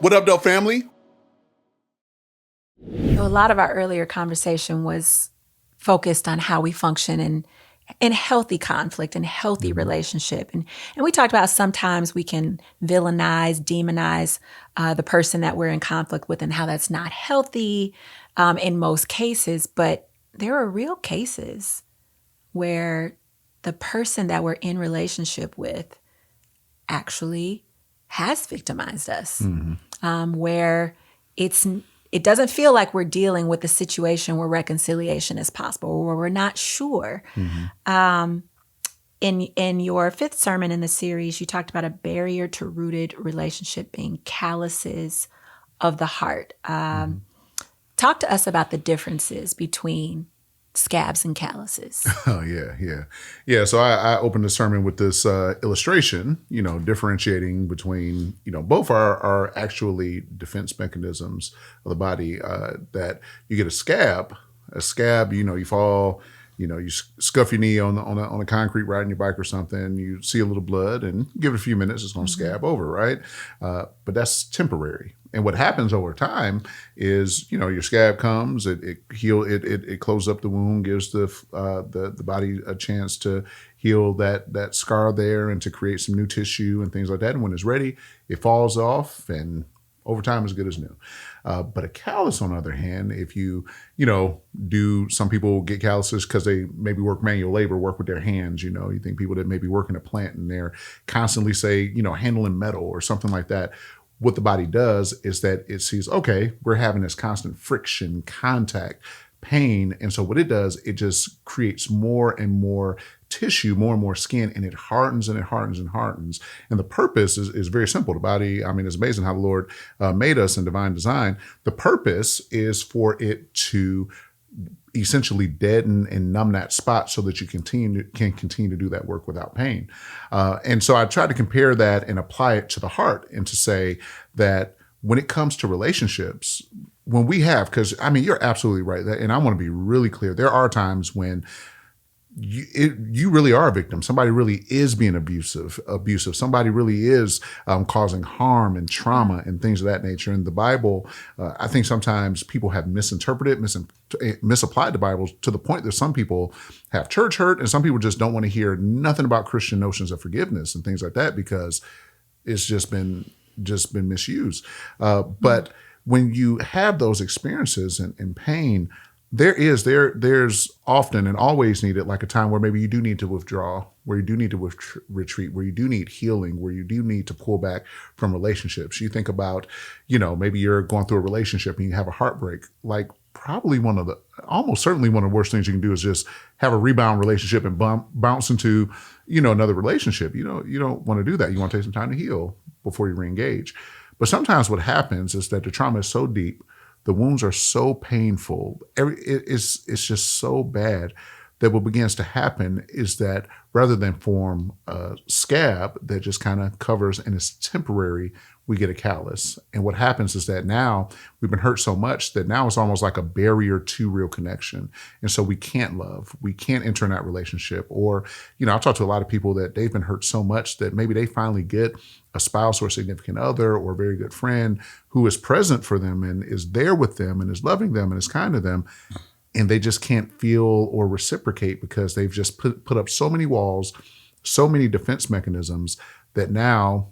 What up, though, family? A lot of our earlier conversation was focused on how we function in healthy conflict and healthy relationship. And we talked about sometimes we can villainize, demonize the person that we're in conflict with and how that's not healthy in most cases. But there are real cases where the person that we're in relationship with actually has victimized us, where it doesn't feel like we're dealing with a situation where reconciliation is possible, or where we're not sure. In your fifth sermon in the series, you talked about a barrier to rooted relationship being calluses of the heart. Talk to us about the differences between scabs and calluses. Oh, yeah. So I opened the sermon with this illustration, differentiating between, both are actually defense mechanisms of the body. That you get a scab, you fall, you scuff your knee on the concrete riding your bike or something. You see a little blood, and give it a few minutes, it's going to scab over, right? But that's temporary. And what happens over time is, your scab comes, it closes up the wound, gives the body a chance to heal that scar there and to create some new tissue and things like that. And when it's ready, it falls off, and over time is good as new. But a callus, on the other hand, if you some people get calluses because they maybe work manual labor, work with their hands. You think people that maybe work in a plant and they're constantly, say, handling metal or something like that. What the body does is that it sees, okay, we're having this constant friction, contact, pain. And so what it does, it just creates more and more tissue, more and more skin, and it hardens and it hardens and hardens. And the purpose is very simple. The body, it's amazing how the Lord made us in divine design. The purpose is for it to essentially deaden and numb that spot so that you can continue to do that work without pain. And so I try to compare that and apply it to the heart, and to say that when it comes to relationships, when we have, because you're absolutely right. And I want to be really clear. There are times when you really are a victim. Somebody really is being abusive. Somebody really is causing harm and trauma and things of that nature. In the Bible, I think sometimes people have misinterpreted, misapplied the Bible to the point that some people have church hurt, and some people just don't want to hear nothing about Christian notions of forgiveness and things like that because it's just been misused. But when you have those experiences and pain, there's often and always needed like a time where maybe you do need to withdraw, where you do need to retreat, where you do need healing, where you do need to pull back from relationships. You think about, maybe you're going through a relationship and you have a heartbreak. Like probably almost certainly one of the worst things you can do is just have a rebound relationship and bounce into, another relationship. You don't want to do that. You want to take some time to heal before you reengage. But sometimes what happens is that the trauma is so deep, the wounds are so painful, it's just so bad that what begins to happen is that rather than form a scab that just kind of covers and is temporary, we get a callus. And what happens is that now we've been hurt so much that now it's almost like a barrier to real connection. And so we can't love, we can't enter in that relationship. Or, I've talked to a lot of people that they've been hurt so much that maybe they finally get a spouse or a significant other or a very good friend who is present for them and is there with them and is loving them and is kind to them. And they just can't feel or reciprocate because they've just put up so many walls, so many defense mechanisms that now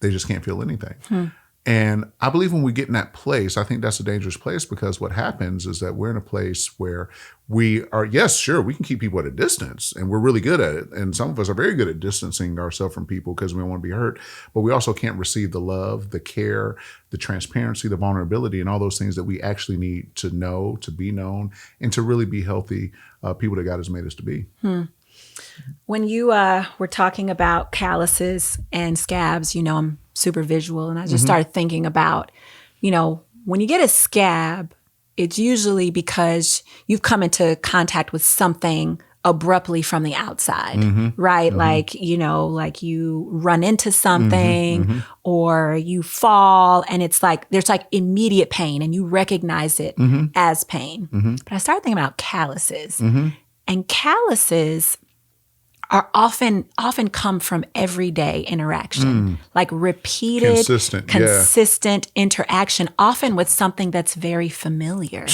they just can't feel anything. And I believe when we get in that place, I think that's a dangerous place, because what happens is that we're in a place where we are, yes, sure, we can keep people at a distance and we're really good at it. And some of us are very good at distancing ourselves from people because we don't want to be hurt, but we also can't receive the love, the care, the transparency, the vulnerability, and all those things that we actually need to know, to be known, and to really be healthy people that God has made us to be. When you were talking about calluses and scabs, I'm super visual, and I just started thinking about, when you get a scab, it's usually because you've come into contact with something abruptly from the outside, right? Like, like you run into something or you fall, and it's like, there's like immediate pain and you recognize it as pain. But I started thinking about calluses, and calluses are often come from everyday interaction, like repeated, consistent interaction, often with something that's very familiar.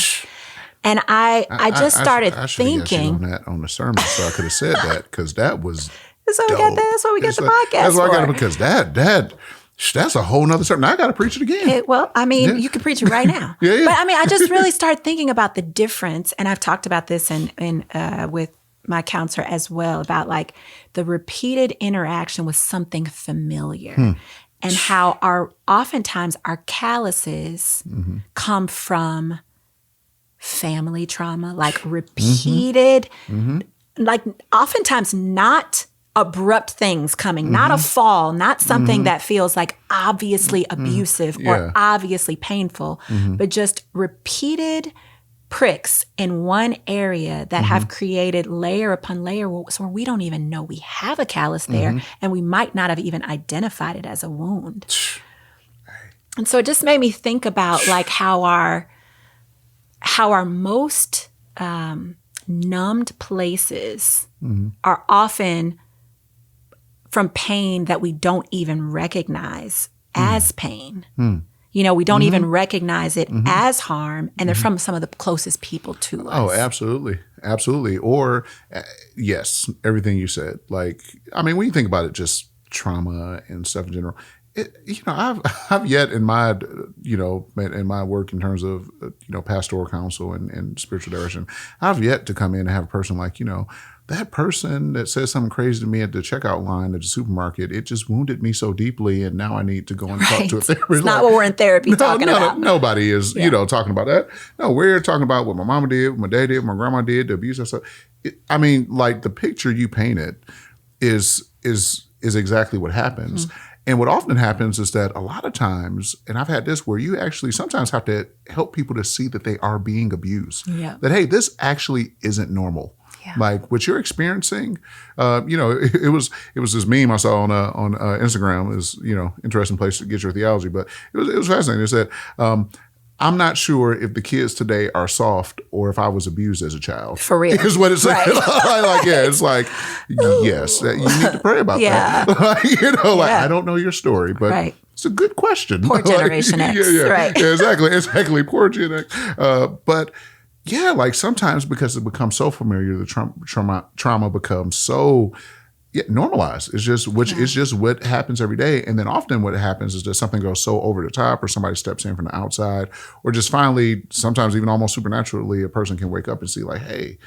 And I just started I should have thinking on that on the sermon, so I could have said that, because that was that's why dope. that's why we got the podcast. That's why I got it, because that's a whole nother sermon. I got to preach it again. Well, I mean, you can preach it right now. Yeah. But I mean, I just really started thinking about the difference, and I've talked about this in with my counselor as well, about like the repeated interaction with something familiar, and how oftentimes our calluses come from family trauma, like repeated, like oftentimes not abrupt things coming, not a fall, not something that feels like obviously abusive or obviously painful, but just repeated pricks in one area that have created layer upon layer where we don't even know we have a callus there, and we might not have even identified it as a wound. And so it just made me think about like how our most numbed places are often from pain that we don't even recognize as pain. You know, we don't even recognize it as harm, and they're from some of the closest people to us. Oh, absolutely. Absolutely. Or, yes, everything you said. Like, I mean, when you think about it, just trauma and stuff in general, I've yet in my, in my work in terms of, pastoral counsel and spiritual direction, I've yet to come in and have a person like, that person that says something crazy to me at the checkout line at the supermarket, it just wounded me so deeply, and now I need to go and talk to a therapist. It's not what we're in therapy talking about. Nobody is, talking about that. No, we're talking about what my mama did, what my dad did, what my grandma did, the abuse and stuff. I mean, like, the picture you painted is exactly what happens. And what often happens is that a lot of times, and I've had this where you actually sometimes have to help people to see that they are being abused. Yeah. That, hey, this actually isn't normal. Yeah. Like what you're experiencing, it was this meme I saw on Instagram. Is interesting place to get your theology, but it was fascinating. It said, I'm not sure if the kids today are soft or if I was abused as a child. For real. Is what it said. Right. It's like, yes, you need to pray about that. I don't know your story, but it's a good question. Poor Generation X. Right. Yeah, exactly. Poor Gen X. But yeah, like sometimes because it becomes so familiar, the trauma becomes so normalized. It's just it's just what happens every day. And then often what happens is that something goes so over the top, or somebody steps in from the outside, or just finally, sometimes even almost supernaturally, a person can wake up and see like, hey,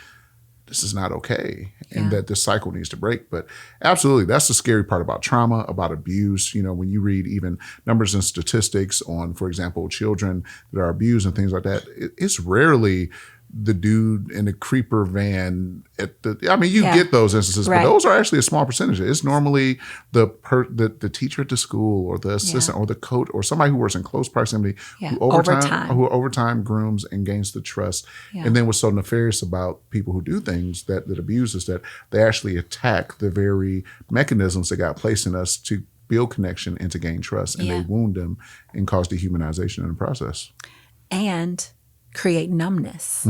this is not okay, and that this cycle needs to break. But absolutely, that's the scary part about trauma, about abuse. When you read even numbers and statistics on, for example, children that are abused and things like that, it's rarely the dude in the creeper van at the. I mean, you get those instances, but those are actually a small percentage. It's normally the teacher at the school, or the assistant, or the coach, or somebody who works in close proximity, who over time grooms and gains the trust. And then what's so nefarious about people who do things that abuse is that they actually attack the very mechanisms that got placed in us to build connection and to gain trust, and they wound them and cause dehumanization in the process. And create numbness.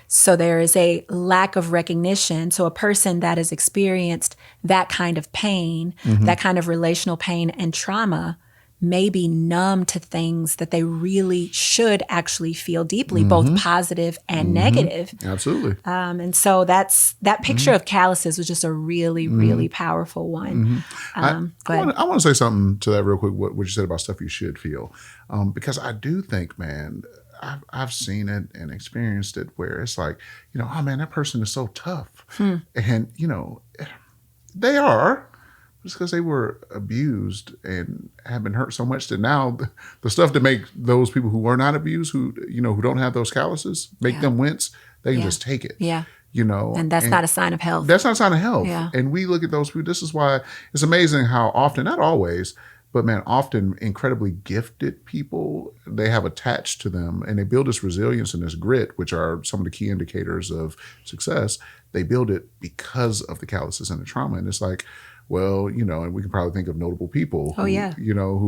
So there is a lack of recognition. So a person that has experienced that kind of pain, that kind of relational pain and trauma, may be numb to things that they really should actually feel deeply, both positive and negative. Absolutely. And so that picture of calluses was just a really, really powerful one. I want to say something to that real quick, what you said about stuff you should feel. Because I do think, man, I've seen it and experienced it where it's like, oh man, that person is so tough. And, they are, just because they were abused and have been hurt so much that now the stuff that make those people who are not abused, who don't have those calluses, make them wince, they can just take it. Yeah. And that's not a sign of health. That's not a sign of health. Yeah. And we look at those people. This is why it's amazing how often, not always, but man, often incredibly gifted people, they have attached to them, and they build this resilience and this grit, which are some of the key indicators of success. They build it because of the calluses and the trauma. And it's like, well, and we can probably think of notable people who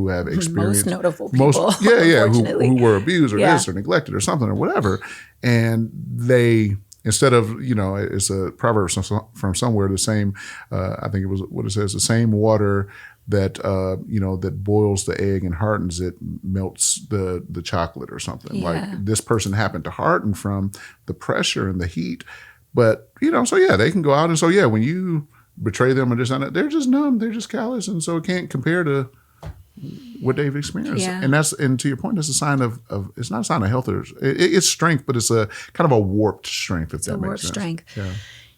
have experienced. Most notable people. Who were abused or this or neglected or something or whatever. And they instead of, it's a proverb from somewhere, the same, I think it was what it says, the same water that, that boils the egg and hardens it melts the chocolate or something. Yeah. Like this person happened to harden from the pressure and the heat. But, so yeah, they can go out. And so, yeah, when you betray them or just, they're just numb, they're just callous. And so it can't compare to what they've experienced. Yeah. And to your point, that's a sign of it's not a sign of health. It's strength, but it's a kind of a warped strength, if that makes sense. Strength. Yeah.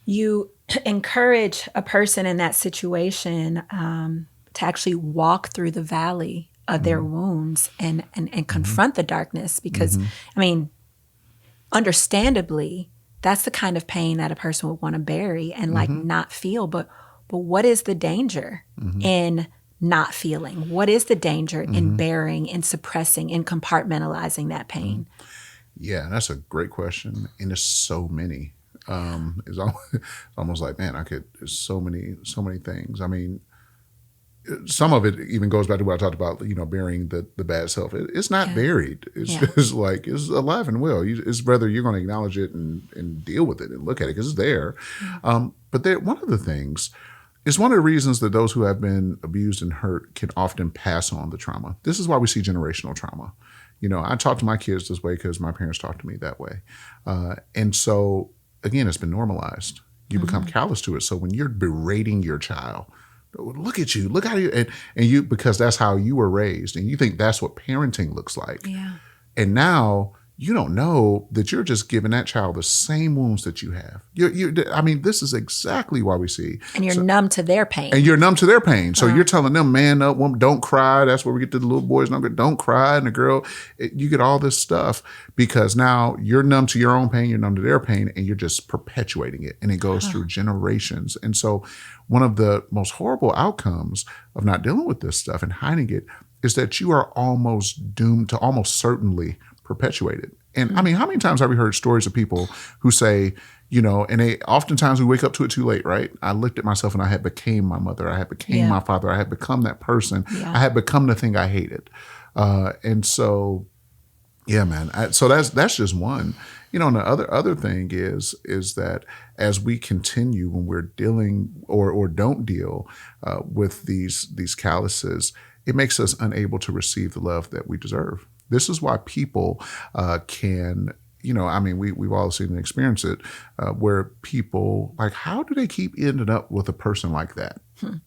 You encourage a person in that situation to actually walk through the valley of their wounds and confront the darkness, because, I mean, understandably, that's the kind of pain that a person would want to bury and like not feel. But what is the danger in not feeling? What is the danger in bearing, in suppressing, in compartmentalizing that pain? Yeah, that's a great question. And there's so many. It's almost like, man, there's so many things. I mean, some of it even goes back to what I talked about, burying the bad self. It's not buried. It's just like, it's alive and well. It's whether you're going to acknowledge it and deal with it and look at it, because it's there. But one of the things is one of the reasons that those who have been abused and hurt can often pass on the trauma. This is why we see generational trauma. I talk to my kids this way because my parents talked to me that way. And so, again, it's been normalized. You become callous to it. So when you're berating your child, look at you, look how you, and you, because that's how you were raised, and you think that's what parenting looks like. Yeah. And now you don't know that you're just giving that child the same wounds that you have. I mean, this is exactly why we see. And you're numb to their pain. And you're numb to their pain. So you're telling them, man up, woman, don't cry. That's where we get to the little boys. Don't cry. And the girl, you get all this stuff because now you're numb to your own pain. You're numb to their pain, and you're just perpetuating it. And it goes through generations. And so one of the most horrible outcomes of not dealing with this stuff and hiding it is that you are almost doomed to almost certainly perpetuate it. And I mean, how many times have we heard stories of people who say, and they oftentimes we wake up to it too late, right? I looked at myself and I had became my mother. I had became my father. I had become that person. Yeah. I had become the thing I hated. And so, yeah, man. So that's just one. And the other thing is that as we continue, when we're dealing or don't deal with these calluses, it makes us unable to receive the love that we deserve. This is why people can, I mean, we've all seen and experienced it, where people, like, how do they keep ending up with a person like that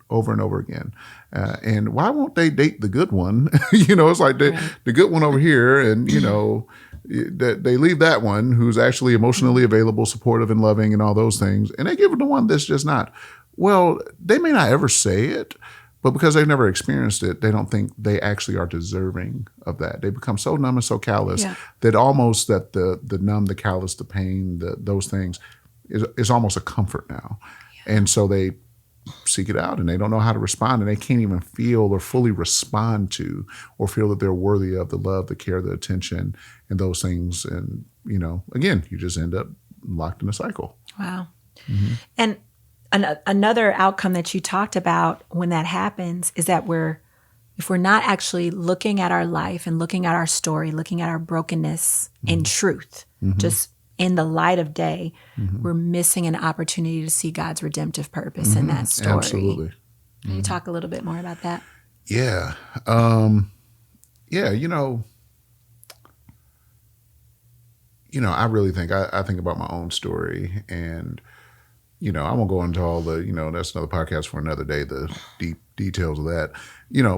over and over again? And why won't they date the good one? It's like the good one over here, and, they leave that one who's actually emotionally available, supportive, and loving, and all those things, and they give it the one that's just not. Well, they may not ever say it, but because they've never experienced it, they don't think they actually are deserving of that. They become so numb and so callous that almost that the numb, the callous, the pain, those things is almost a comfort now. Yeah. And so they seek it out, and they don't know how to respond, and they can't even feel or fully respond to or feel that they're worthy of the love, the care, the attention, and those things. And, again, you just end up locked in a cycle. Wow. Mm-hmm. And another outcome that you talked about when that happens is that if we're not actually looking at our life and looking at our story, looking at our brokenness in truth, just in the light of day, we're missing an opportunity to see God's redemptive purpose in that story. Absolutely. Can you talk a little bit more about that? Yeah. I really think, I think about my own story, and I won't go into all the, that's another podcast for another day, the deep details of that,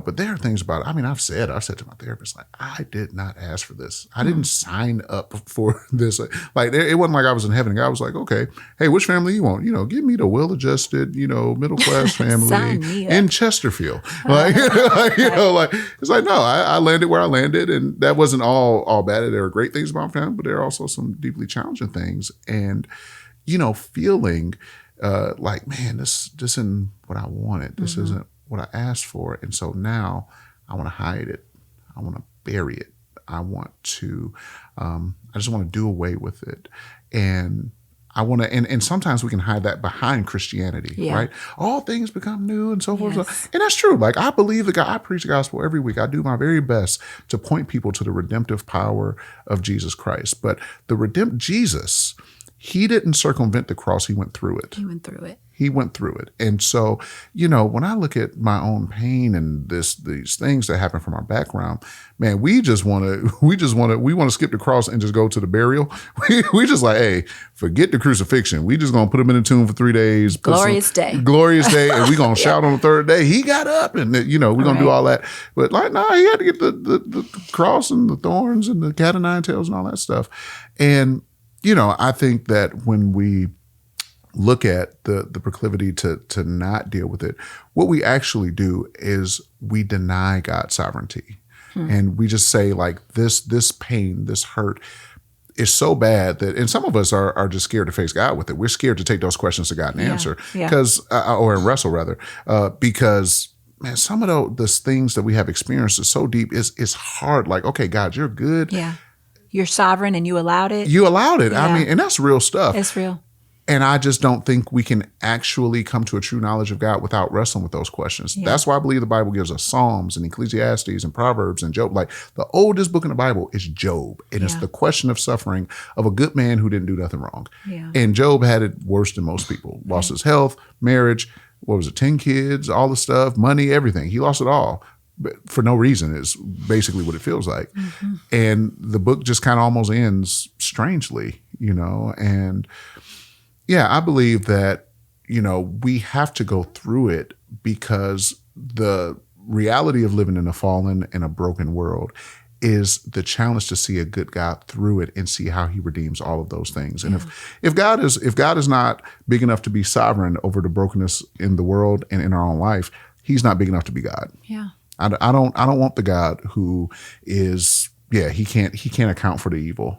but there are things about it. I mean, I've said to my therapist, like, I did not ask for this. I didn't sign up for this. Like, it wasn't like I was in heaven. I was like, okay, hey, which family you want? Give me the well-adjusted, middle-class family in Chesterfield. It's like, no, I landed where I landed, and that wasn't all bad. There were great things about my family, but there are also some deeply challenging things. And, feeling like, man, this isn't what I wanted. This isn't what I asked for. And so now I want to hide it. I want to bury it. I want to, I just want to do away with it. And I want to, and sometimes we can hide that behind Christianity, right? All things become new and so forth. Yes. And that's true. Like, I believe I preach the gospel every week. I do my very best to point people to the redemptive power of Jesus Christ. But Jesus, he didn't circumvent the cross. He went through it. He went through it. He went through it. And so, when I look at my own pain and these things that happen from our background, man, we want to skip the cross and just go to the burial. We just like, hey, forget the crucifixion. We just going to put him in the tomb for 3 days. Glorious day. And we going to shout on the third day, he got up, and we're going to do all that. But like, no, he had to get the cross and the thorns and the cat o' nine tails and all that stuff. And, I think that when we look at the proclivity to not deal with it, what we actually do is we deny God's sovereignty. And we just say like this pain, this hurt is so bad that, and some of us are just scared to face God with it. We're scared to take those questions to God and answer or wrestle rather, because man, some of those things that we have experienced is so deep. It's hard. Like, okay, God, you're good. Yeah. You're sovereign and you allowed it. You allowed it. Yeah. I mean, and that's real stuff. It's real. And I just don't think we can actually come to a true knowledge of God without wrestling with those questions. Yeah. That's why I believe the Bible gives us Psalms and Ecclesiastes and Proverbs and Job. Like the oldest book in the Bible is Job. And it's the question of suffering of a good man who didn't do nothing wrong. Yeah. And Job had it worse than most people. Lost his health, marriage, 10 kids, all the stuff, money, everything. He lost it all. But for no reason is basically what it feels like. Mm-hmm. And the book just kind of almost ends strangely, and yeah, I believe that, we have to go through it because the reality of living in a fallen and a broken world is the challenge to see a good God through it and see how he redeems all of those things. And if God is not big enough to be sovereign over the brokenness in the world and in our own life, he's not big enough to be God. Yeah. I don't want the God who is, he can't account for the evil.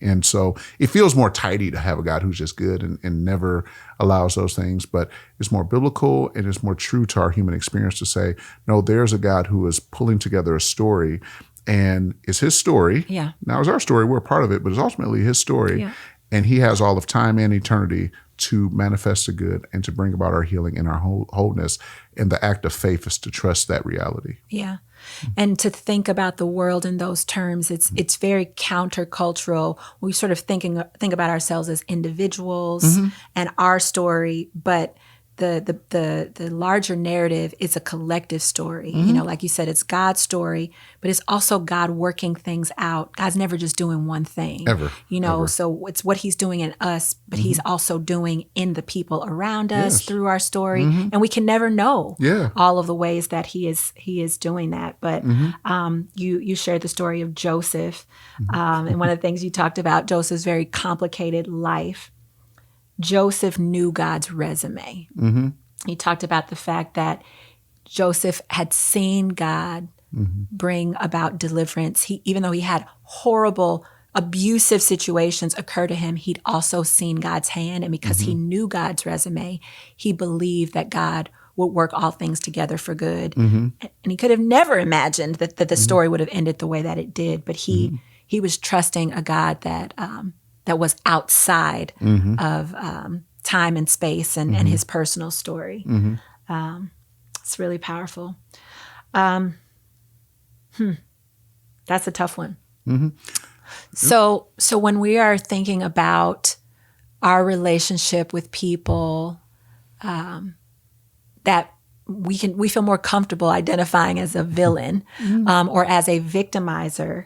And so it feels more tidy to have a God who's just good and never allows those things, but it's more biblical and it's more true to our human experience to say, no, there's a God who is pulling together a story, and it's his story. Yeah. Now it's our story, we're a part of it, but it's ultimately his story. Yeah. And he has all of time and eternity to manifest the good and to bring about our healing and our wholeness. And the act of faith is to trust that reality. Yeah. And to think about the world in those terms, it's very countercultural. We sort of think about ourselves as individuals and our story, but the larger narrative is a collective story. Like you said, it's God's story, but it's also God working things out. God's never just doing one thing. Ever. So it's what he's doing in us, but he's also doing in the people around us through our story. And we can never know all of the ways that he is doing that. But you shared the story of Joseph. And one of the things you talked about, Joseph's very complicated life. Joseph knew God's resume. He talked about the fact that Joseph had seen God bring about deliverance. Even though he had horrible, abusive situations occur to him, he'd also seen God's hand. And because he knew God's resume, he believed that God would work all things together for good. And he could have never imagined that the story would have ended the way that it did. But he was trusting a God that was outside of time and space and his personal story. It's really powerful. That's a tough one. So when we are thinking about our relationship with people that we feel more comfortable identifying as a villain or as a victimizer,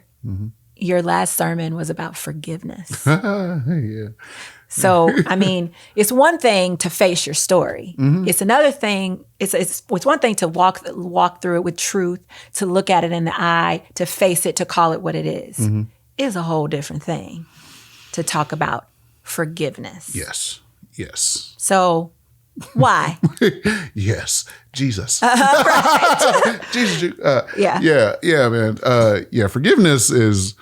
your last sermon was about forgiveness. Yeah. So, I mean, it's one thing to face your story. It's another thing. It's one thing to walk through it with truth, to look at it in the eye, to face it, to call it what it is. It's a whole different thing to talk about forgiveness. Yes. So, why? Yes, Jesus. Right. Jesus. Yeah, man. Forgiveness is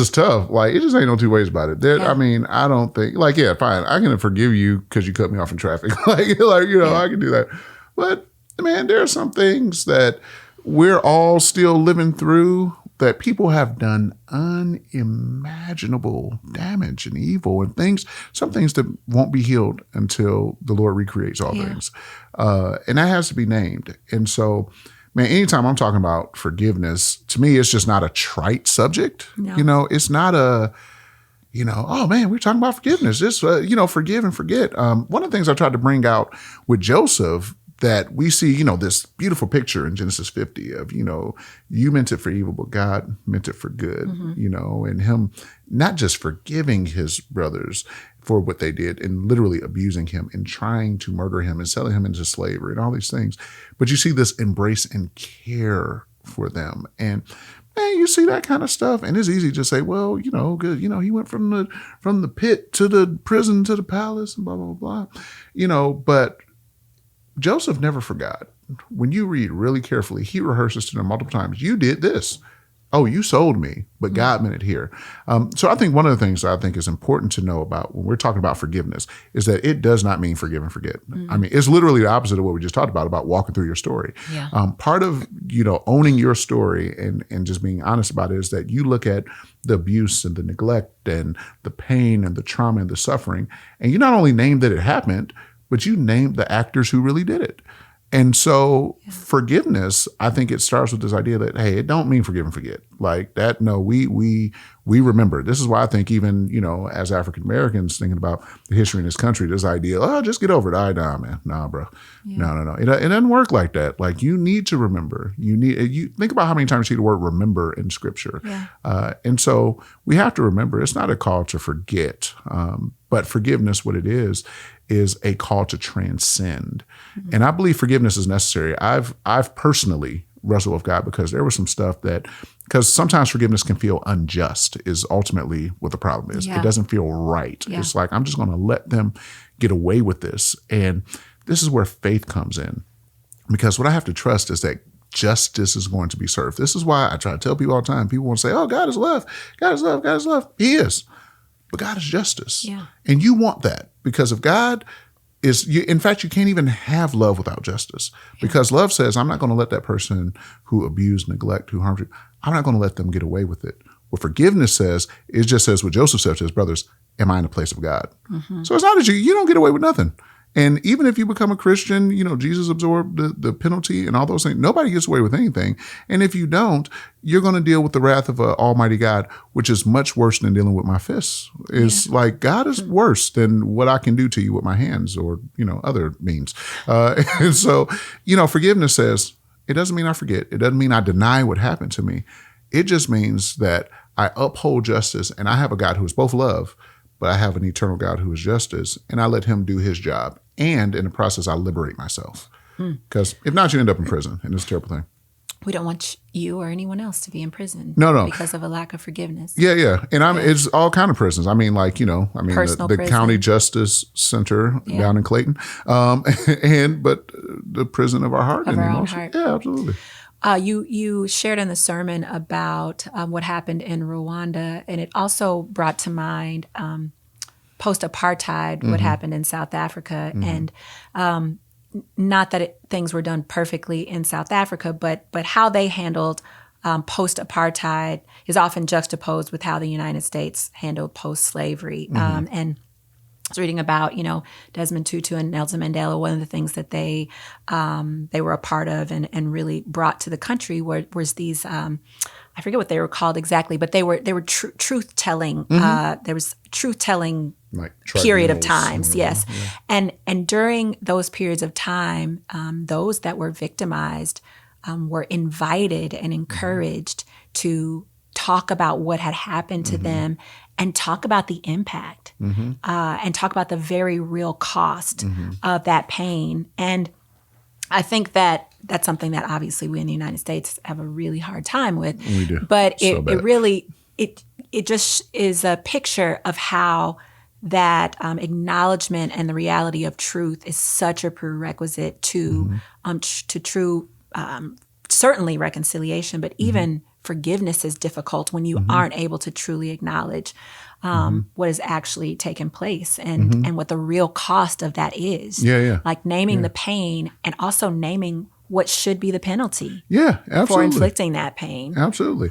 tough. Like, it just ain't no two ways about it. I mean, I don't think, like, fine, I can forgive you because you cut me off in traffic. I can do that. But man, there are some things that we're all still living through that people have done unimaginable damage and evil and some things that won't be healed until the Lord recreates all things. And that has to be named. And so, man, anytime I'm talking about forgiveness, to me, it's just not a trite subject. No. It's not oh man, we're talking about forgiveness. This, forgive and forget. One of the things I tried to bring out with Joseph that we see, this beautiful picture in Genesis 50 of, you meant it for evil, but God meant it for good, and him not just forgiving his brothers for what they did and literally abusing him and trying to murder him and selling him into slavery and all these things. But you see this embrace and care for them. And man, you see that kind of stuff. And it's easy to say, well, good. He went from the pit to the prison to the palace and blah, blah, blah. But Joseph never forgot. When you read really carefully, he rehearses to them multiple times. You did this. Oh, you sold me, but God meant it here. So I think one of the things I think is important to know about when we're talking about forgiveness is that it does not mean forgive and forget. I mean, it's literally the opposite of what we just talked about walking through your story. Yeah. Part of, owning your story and just being honest about it is that you look at the abuse and the neglect and the pain and the trauma and the suffering, and you not only name that it happened, but you name the actors who really did it. And so forgiveness, I think it starts with this idea that, hey, it don't mean forgive and forget. Like that, no, we remember. This is why I think even, as African Americans thinking about the history in this country, this idea, just get over it. Nah, man. Nah, bro. Yeah. No. It doesn't work like that. Like you need to remember. You think about how many times you see the word remember in scripture. Yeah. And so we have to remember it's not a call to forget, but forgiveness, what it is a call to transcend. Mm-hmm. And I believe forgiveness is necessary. I've personally wrestled with God because there was some stuff because sometimes forgiveness can feel unjust is ultimately what the problem is. Yeah. It doesn't feel right. Yeah. It's like, I'm just going to let them get away with this. And this is where faith comes in, because what I have to trust is that justice is going to be served. This is why I try to tell people all the time, people want to say, oh, God is love. God is love. God is love. He is. But God is justice. Yeah. And you want that because if God is, in fact, you can't even have love without justice, because love says, I'm not going to let that person who abused, neglect, who harmed you, I'm not going to let them get away with it. What forgiveness says, it just says what Joseph said to his brothers, am I in the place of God? Mm-hmm. So it's not that you don't get away with nothing. And even if you become a Christian, Jesus absorbed the penalty and all those things. Nobody gets away with anything. And if you don't, you're going to deal with the wrath of Almighty God, which is much worse than dealing with my fists. It's like God is worse than what I can do to you with my hands or, other means. And so, forgiveness says, it doesn't mean I forget. It doesn't mean I deny what happened to me. It just means that I uphold justice, and I have a God who is both love, but I have an eternal God who is justice, and I let him do his job. And in the process, I liberate myself. Because if not, you end up in prison, and it's a terrible thing. We don't want you or anyone else to be in prison. No. Because of a lack of forginness. Yeah. And it's all kind of prisons. I mean, the County Justice Center down in Clayton, but the prison of our heart and emotion. Heart. Yeah, absolutely. You shared in the sermon about what happened in Rwanda, and it also brought to mind post-apartheid, what happened in South Africa. And not that things were done perfectly in South Africa, but how they handled post-apartheid is often juxtaposed with how the United States handled post-slavery. And I was reading about, Desmond Tutu and Nelson Mandela. One of the things that they were a part of and really brought to the country was these, I forget what they were called exactly, but they were truth-telling. There was truth-telling period of times, yes. Yeah. And during those periods of time, those that were victimized were invited and encouraged to talk about what had happened to them and talk about the impact and talk about the very real cost of that pain. And I think that that's something that obviously we in the United States have a really hard time with. We do. But it just is a picture of how that acknowledgement and the reality of truth is such a prerequisite to true, certainly reconciliation, but even forgiveness is difficult when you aren't able to truly acknowledge what has actually taken place and what the real cost of that is. Yeah. Like naming the pain and also naming what should be the penalty. Yeah, absolutely. For inflicting that pain. Absolutely.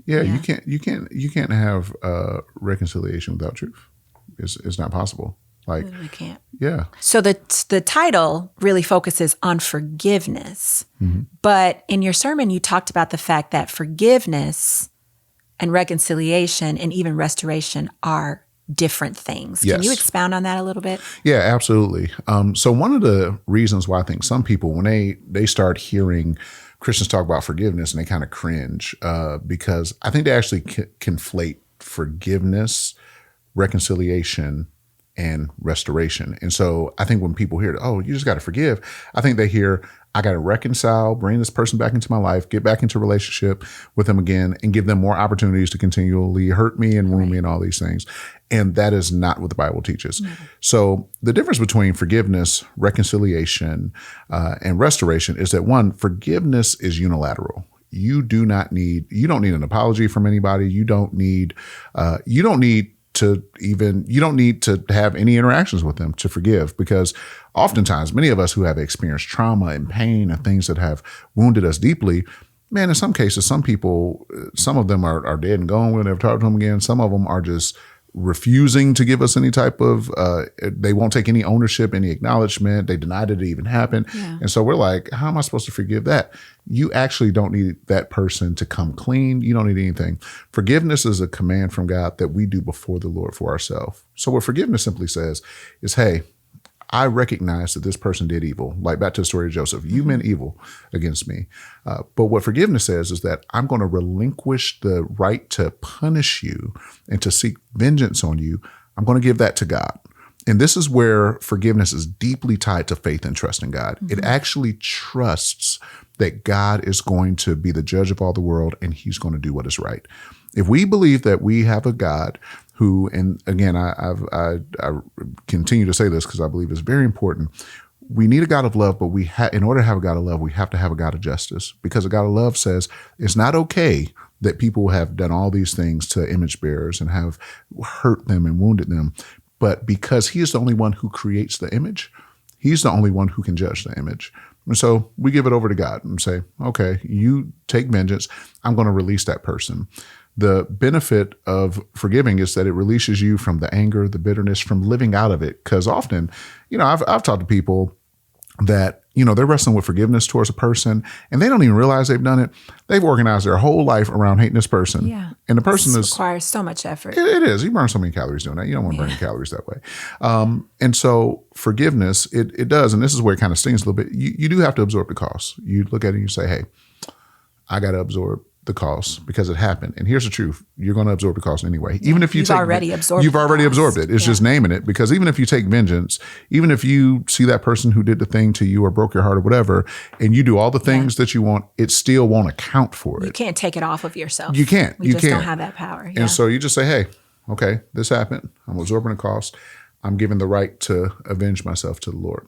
You can't have reconciliation without truth. It's not possible. We can't. Yeah. So the title really focuses on forgiveness. But in your sermon, you talked about the fact that forgiveness and reconciliation and even restoration are different things. Can you Yes. expound on that a little bit? Yeah, absolutely. So one of the reasons why I think some people, when they start hearing Christians talk about forgiveness, and they kind of cringe, because I think they actually conflate forgiveness, reconciliation, and restoration. And so I think when people hear, oh, you just got to forgive, I think they hear, I got to reconcile, bring this person back into my life, get back into relationship with them again, and give them more opportunities to continually hurt me and wound me and all these things. And that is not what the Bible teaches. Mm-hmm. So the difference between forgiveness, reconciliation, and restoration is that, one, forgiveness is unilateral. You don't need an apology from anybody. You don't need to have any interactions with them to forgive, because oftentimes many of us who have experienced trauma and pain and things that have wounded us deeply, man, in some cases, some people, some of them are dead and gone. We'll never talk to them again. Some of them are just refusing to give us any type of, they won't take any ownership, any acknowledgement. They denied it even happened. Yeah. And so we're like, how am I supposed to forgive that? You actually don't need that person to come clean. You don't need anything. Forgiveness is a command from God that we do before the Lord for ourselves. So what forgiveness simply says is, hey, I recognize that this person did evil. Like back to the story of Joseph, you meant evil against me. But what forgiveness says is that I'm going to relinquish the right to punish you and to seek vengeance on you. I'm going to give that to God. And this is where forgiveness is deeply tied to faith and trust in God. Mm-hmm. It actually trusts that God is going to be the judge of all the world, and he's going to do what is right. If we believe that we have a God who, and again, I continue to say this because I believe it's very important. We need a God of love, but in order to have a God of love, we have to have a God of justice, because a God of love says it's not okay that people have done all these things to image bearers and have hurt them and wounded them. But because he is the only one who creates the image, he's the only one who can judge the image. And so we give it over to God and say, okay, you take vengeance. I'm going to release that person. The benefit of forgiving is that it releases you from the anger, the bitterness, from living out of it. Because often, I've talked to people that, they're wrestling with forgiveness towards a person and they don't even realize they've done it. They've organized their whole life around hating this person. Yeah. And the person requires so much effort. It is. You burn so many calories doing that. You don't want to burn calories that way. And so forgiveness, it does. And this is where it kind of stings a little bit. You do have to absorb the cost. You look at it and you say, hey, I got to absorb the cost because it happened. And here's the truth. You're going to absorb the cost anyway. Yeah, even if you've already absorbed it. It's just naming it, because even if you take vengeance, even if you see that person who did the thing to you or broke your heart or whatever, and you do all the things that you want, it still won't account for it. You can't take it off of yourself. You can't. You just don't have that power. Yeah. And so you just say, hey, okay, this happened. I'm absorbing the cost. I'm giving the right to avenge myself to the Lord.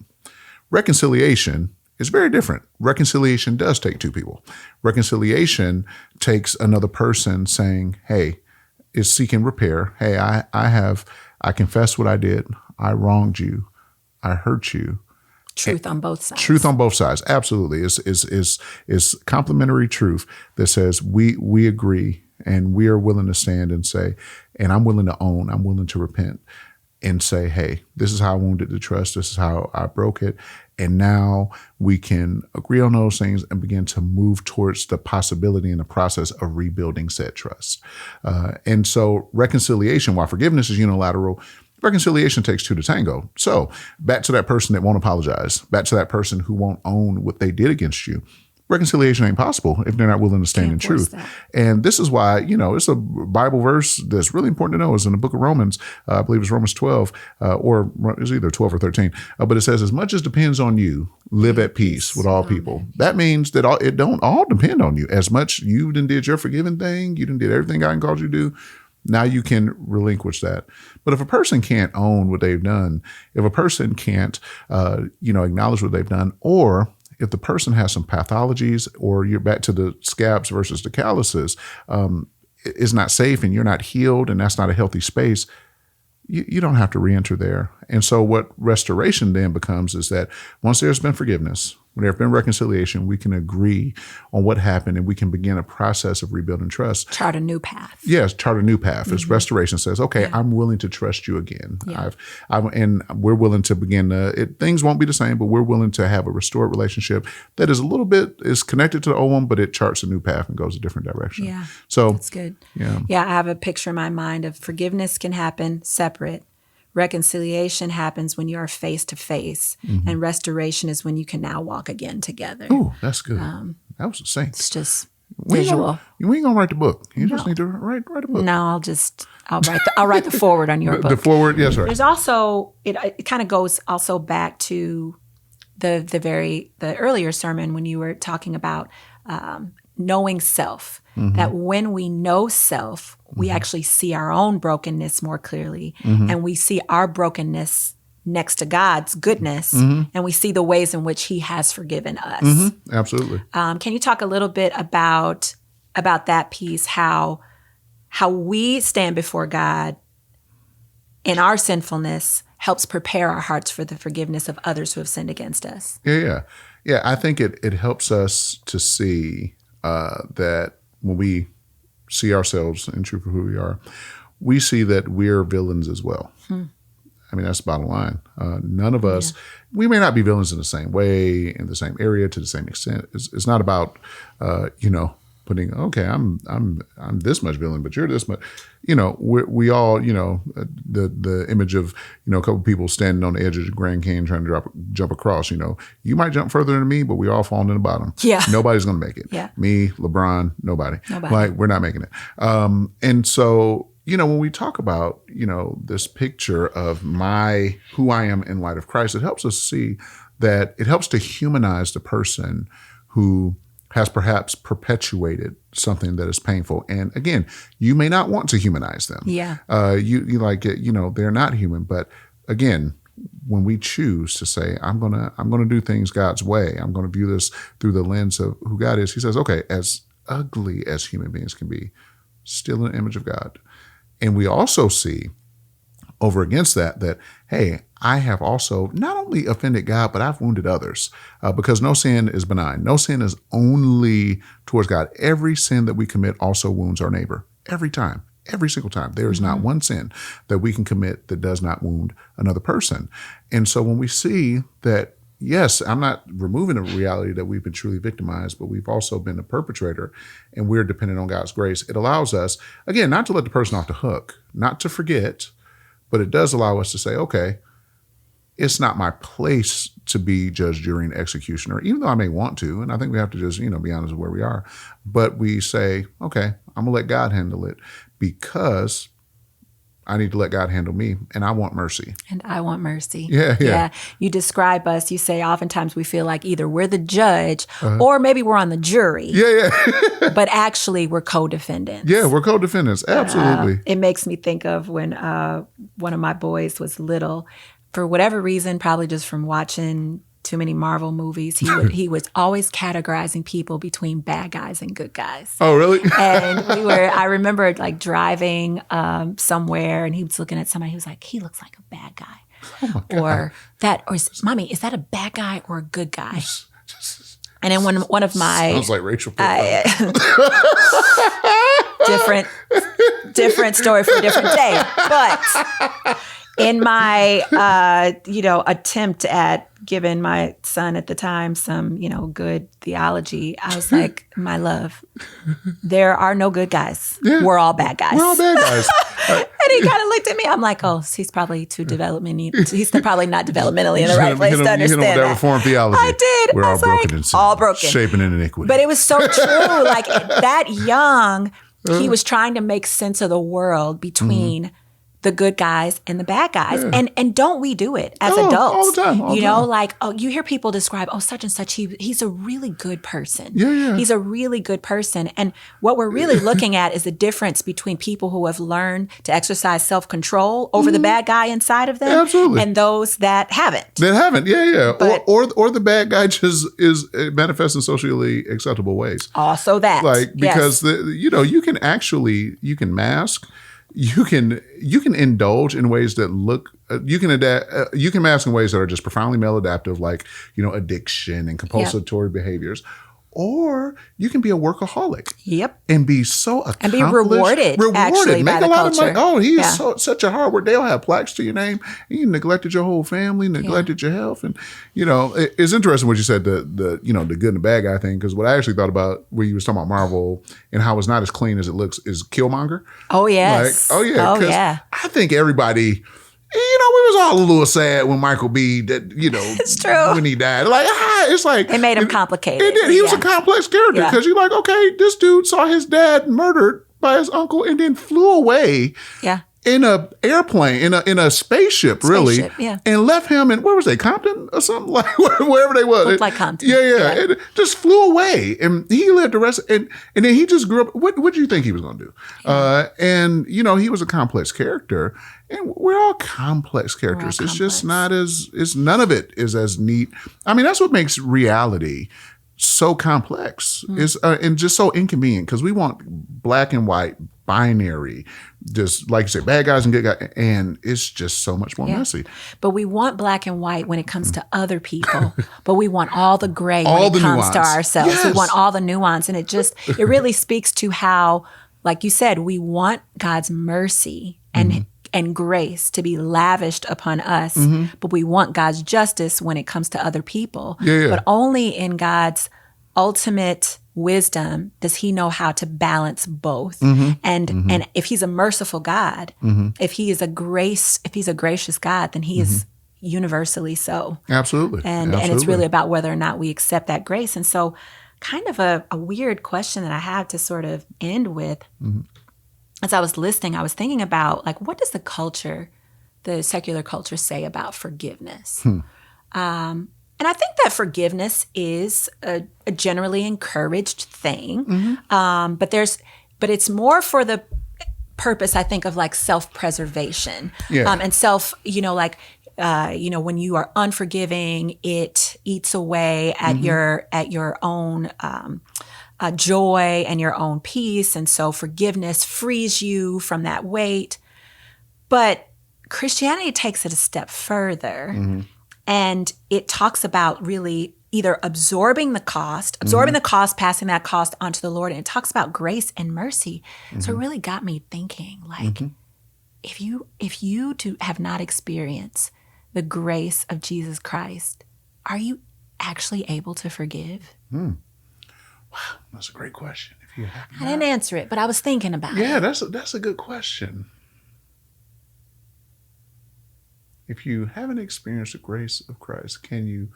Reconciliation is very different. Reconciliation does take two people. Reconciliation takes another person saying, hey, is seeking repair. Hey, I confess what I did. I wronged you. I hurt you. Truth on both sides. Truth on both sides. Absolutely. Is complimentary truth that says we agree and we are willing to stand and say, and I'm willing to own, I'm willing to repent and say, hey, this is how I wounded the trust. This is how I broke it. And now we can agree on those things and begin to move towards the possibility and the process of rebuilding said trust. And so reconciliation, while forgiveness is unilateral, reconciliation takes two to tango. So back to that person that won't apologize, back to that person who won't own what they did against you. Reconciliation ain't possible if they're not willing to stand in truth. That. And this is why, it's a Bible verse that's really important to know. Is in the book of Romans, I believe it's Romans 12, or it's either 12 or 13. But it says, as much as depends on you, live at peace with all people. That means that it don't all depend on you. As much you done did your forgiving thing, you done did everything God called you to do, now you can relinquish that. But if a person can't own what they've done, if a person can't, acknowledge what they've done, or if the person has some pathologies, or you're back to the scabs versus the calluses, is not safe and you're not healed and that's not a healthy space, you don't have to re-enter there. And so what restoration then becomes is that once there's been forgiveness, when there have been reconciliation, we can agree on what happened and we can begin a process of rebuilding trust. Chart a new path. Yes, chart a new path. It's restoration. Says, okay, I'm willing to trust you again. And we're willing to begin things won't be the same, but we're willing to have a restored relationship that is a little bit is connected to the old one, but it charts a new path and goes a different direction. Yeah. So that's good. Yeah. Yeah. I have a picture in my mind of forgiveness can happen separate. Reconciliation happens when you are face to face, and restoration is when you can now walk again together. Oh, that's good. That was succinct. It's just We ain't visual. gonna write the book. You just need to write a book. No, I'll write the forward on your book. The forward, yes, sir. There's also it kind of goes also back to the earlier sermon when you were talking about knowing self. That when we know self, we actually see our own brokenness more clearly, and we see our brokenness next to God's goodness, and we see the ways in which He has forgiven us. Absolutely. Can you talk a little bit about that piece? How we stand before God in our sinfulness helps prepare our hearts for the forgiveness of others who have sinned against us. Yeah. I think it helps us to see that when we see ourselves in truth for who we are, we see that we're villains as well. I mean, that's the bottom line. None of us, we may not be villains in the same way, in the same area, to the same extent. It's not about, putting, okay, I'm this much villain, but you're this much. We all, the image of, a couple people standing on the edge of the Grand Canyon trying to jump across. You might jump further than me, but we all fall in the bottom. Yeah, nobody's going to make it. Yeah, me, LeBron, nobody. Like, we're not making it. And so, when we talk about, this picture of who I am in light of Christ, it helps us see that it helps to humanize the person who has perhaps perpetuated something that is painful. And again, you may not want to humanize them. Yeah. They're not human. But again, when we choose to say, I'm gonna do things God's way, I'm gonna view this through the lens of who God is, He says, okay, as ugly as human beings can be, still an image of God. And we also see over against that, hey, I have also not only offended God, but I've wounded others because no sin is benign. No sin is only towards God. Every sin that we commit also wounds our neighbor. Every time, every single time. There is not one sin that we can commit that does not wound another person. And so when we see that, yes, I'm not removing the reality that we've been truly victimized, but we've also been the perpetrator and we're dependent on God's grace. It allows us, again, not to let the person off the hook, not to forget, but it does allow us to say, okay, it's not my place to be judge, jury, and executioner, even though I may want to. And I think we have to just, be honest with where we are. But we say, okay, I'm going to let God handle it because I need to let God handle me, and I want mercy. And I want mercy. Yeah. You describe us, you say oftentimes we feel like either we're the judge or maybe we're on the jury. Yeah. But actually we're co-defendants. Yeah, we're co-defendants. Absolutely. It makes me think of when one of my boys was little. For whatever reason, probably just from watching too many Marvel movies, he was always categorizing people between bad guys and good guys. Oh, really? And I remember like driving somewhere, and he was looking at somebody. He was like, "He looks like a bad guy," "Mommy, is that a bad guy or a good guy?" And then one of my sounds like Rachel. Different story for a different day, but. In my, attempt at giving my son at the time some, good theology, I was like, my love, there are no good guys. Yeah. We're all bad guys. We're all bad guys. And he kind of looked at me. I'm like, oh, he's probably too developmental. He's probably not developmentally in the right place to understand that. That reformed theology. I did. We're all broken in sin. All broken. Shaping in iniquity. But it was so true. Like that young, he was trying to make sense of the world between the good guys and the bad guys. Yeah. And don't we do it as adults? All the time. Like, you hear people describe, such and such, he's a really good person. Yeah. He's a really good person. And what we're really looking at is the difference between people who have learned to exercise self-control over the bad guy inside of them. Absolutely. And those that haven't. Yeah. But, or the bad guy just is manifests in socially acceptable ways. Also that. Like, because, you can mask, you can indulge in ways that look you can adapt. You can mask in ways that are just profoundly maladaptive, like addiction and compulsory behaviors. Or you can be a workaholic. Yep. And be so accomplished. And be rewarded actually, make by a the lot culture. of money. Oh, he is such a hard worker. They'll have plaques to your name. You neglected your whole family, neglected your health. And, it's interesting what you said, the good and the bad guy thing, because what I actually thought about when you was talking about Marvel and how it's not as clean as it looks is Killmonger. Oh, yes. Like, oh, yeah. Oh, yeah. I think everybody... we was all a little sad when Michael B. It's true. When he died. Like, it's like it made him complicated. It did. He was a complex character because you're like, okay, this dude saw his dad murdered by his uncle and then flew away. Yeah. In a airplane, in a spaceship, really, and left him in, where was they, Compton or something, like wherever they was. Looked like Compton. Yeah. It just flew away, and he lived the rest. And then he just grew up. What did you think he was going to do? And he was a complex character, and we're all complex characters. It's just not as. It's none of it is as neat. I mean, that's what makes reality so complex. Is and just so inconvenient because we want black and white, binary, just like you say, bad guys and good guys, and it's just so much more messy. But we want black and white when it comes to other people, but we want all the gray all when it comes nuance. to ourselves. Yes. We want all the nuance, and it really speaks to how, like you said, we want God's mercy and grace to be lavished upon us, but we want God's justice when it comes to other people. But only in God's ultimate wisdom does he know how to balance both. And if he's a merciful God, if he's a gracious God, then he is universally so. Absolutely. And it's really about whether or not we accept that grace. And so kind of a weird question that I have to sort of end with. As I was listening, I was thinking about, like, what does the secular culture say about forgiveness? And I think that forgiveness is a generally encouraged thing, but it's more for the purpose, I think, of like self-preservation and when you are unforgiving, it eats away at your own joy and your own peace, and so forgiveness frees you from that weight. But Christianity takes it a step further. And it talks about really either absorbing the cost, passing that cost onto the Lord. And it talks about grace and mercy. So it really got me thinking, like, if you have not experienced the grace of Jesus Christ, are you actually able to forgive? Wow, that's a great question. If you have I didn't answer it, but I was thinking about it. Yeah, that's a good question. If you haven't experienced the grace of Christ, can you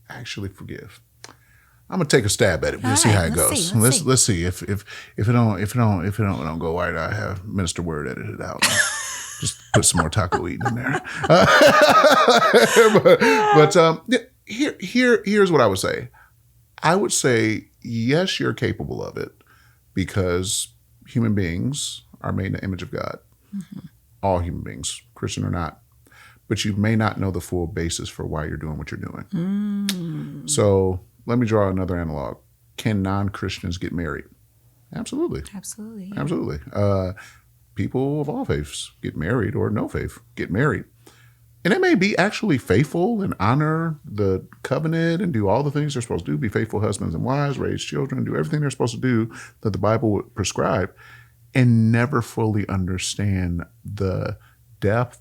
actually forgive? I'm gonna take a stab at it. We'll see how it goes. Let's see if it don't go right. I have Minister Word edited out. Just put some more taco eating in there. Here's what I would say. I would say yes, you're capable of it because human beings are made in the image of God. All human beings, Christian or not. But you may not know the full basis for why you're doing what you're doing. So let me draw another analog. Can non-Christians get married? Absolutely. Absolutely. Yeah. Absolutely. People of all faiths get married, or no faith get married. And they may be actually faithful and honor the covenant and do all the things they're supposed to do, be faithful husbands and wives, raise children, do everything they're supposed to do that the Bible would prescribe, and never fully understand the depth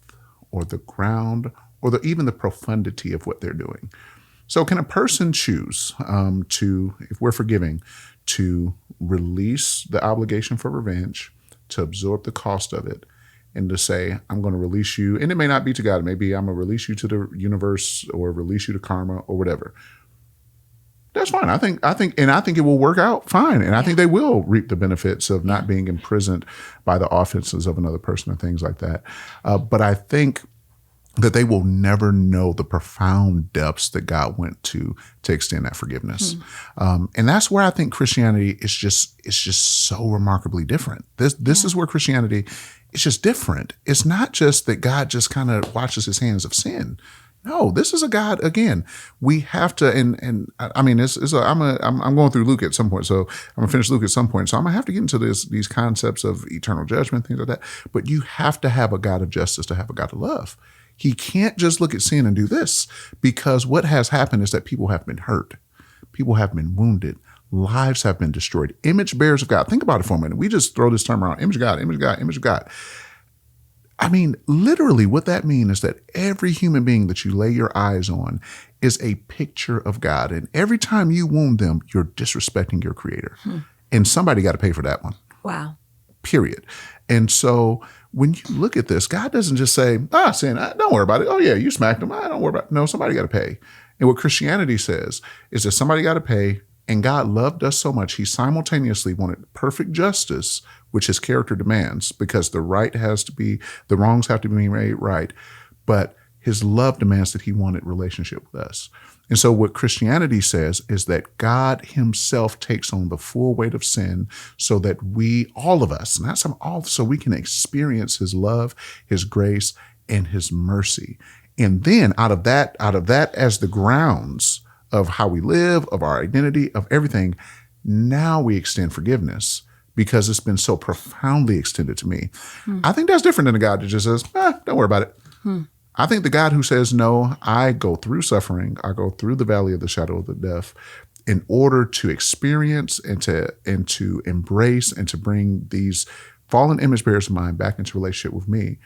or the ground, or even the profundity of what they're doing. So can a person choose if we're forgiving, to release the obligation for revenge, to absorb the cost of it, and to say, I'm going to release you, and it may not be to God, maybe I'm going to release you to the universe or release you to karma or whatever. That's fine. I think it will work out fine. And I think they will reap the benefits of not being imprisoned by the offenses of another person and things like that. But I think that they will never know the profound depths that God went to extend that forgiveness. And that's where I think Christianity is just so remarkably different. This is where Christianity is just different. It's not just that God just kind of washes his hands of sin. No, this is a God, again, we have to, and I mean, I'm going through Luke at some point, so I'm going to finish Luke at some point. So I'm going to have to get into these concepts of eternal judgment, things like that. But you have to have a God of justice to have a God of love. He can't just look at sin and do this, because what has happened is that people have been hurt. People have been wounded. Lives have been destroyed. Image bearers of God. Think about it for a minute. We just throw this term around. Image of God, image of God, image of God. I mean, literally what that means is that every human being that you lay your eyes on is a picture of God. And every time you wound them, you're disrespecting your creator. And somebody got to pay for that one. Wow. Period. And so when you look at this, God doesn't just say, sin, don't worry about it. Oh yeah, you smacked him. Don't worry about it. No, somebody got to pay. And what Christianity says is that somebody got to pay. And God loved us so much, he simultaneously wanted perfect justice, which his character demands, because the wrongs have to be made right. But his love demands that he wanted relationship with us. And so what Christianity says is that God himself takes on the full weight of sin so that we, all of us, so we can experience his love, his grace, and his mercy. And then out of that as the grounds of how we live, of our identity, of everything, now we extend forgiveness because it's been so profoundly extended to me. I think that's different than a God that just says, don't worry about it. I think the God who says, no, I go through suffering, I go through the valley of the shadow of the death in order to experience and to embrace and to bring these fallen image bearers of mine back into relationship with me.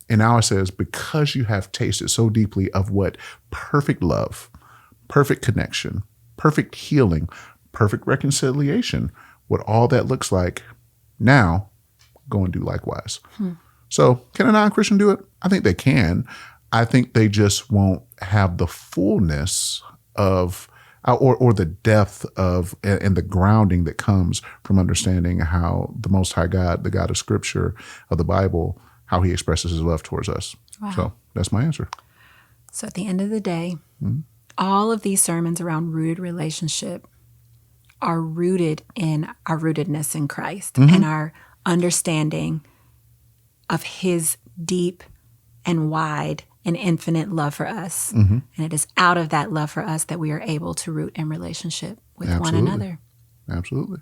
And now it says, because you have tasted so deeply of what perfect love, perfect connection, perfect healing, perfect reconciliation, what all that looks like, now go and do likewise. So can a non-Christian do it? I think they can. I think they just won't have the fullness of or the depth of and the grounding that comes from understanding how the Most High God, the God of Scripture, of the Bible, how he expresses his love towards us. Wow. So that's my answer. So at the end of the day, all of these sermons around rooted relationship are rooted in our rootedness in Christ and our understanding of his deep and wide and infinite love for us. And it is out of that love for us that we are able to root in relationship with one another. Absolutely.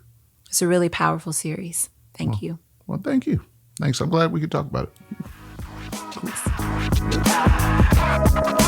It's a really powerful series. Thank you. Well, thank you. Thanks. I'm glad we could talk about it. Thanks.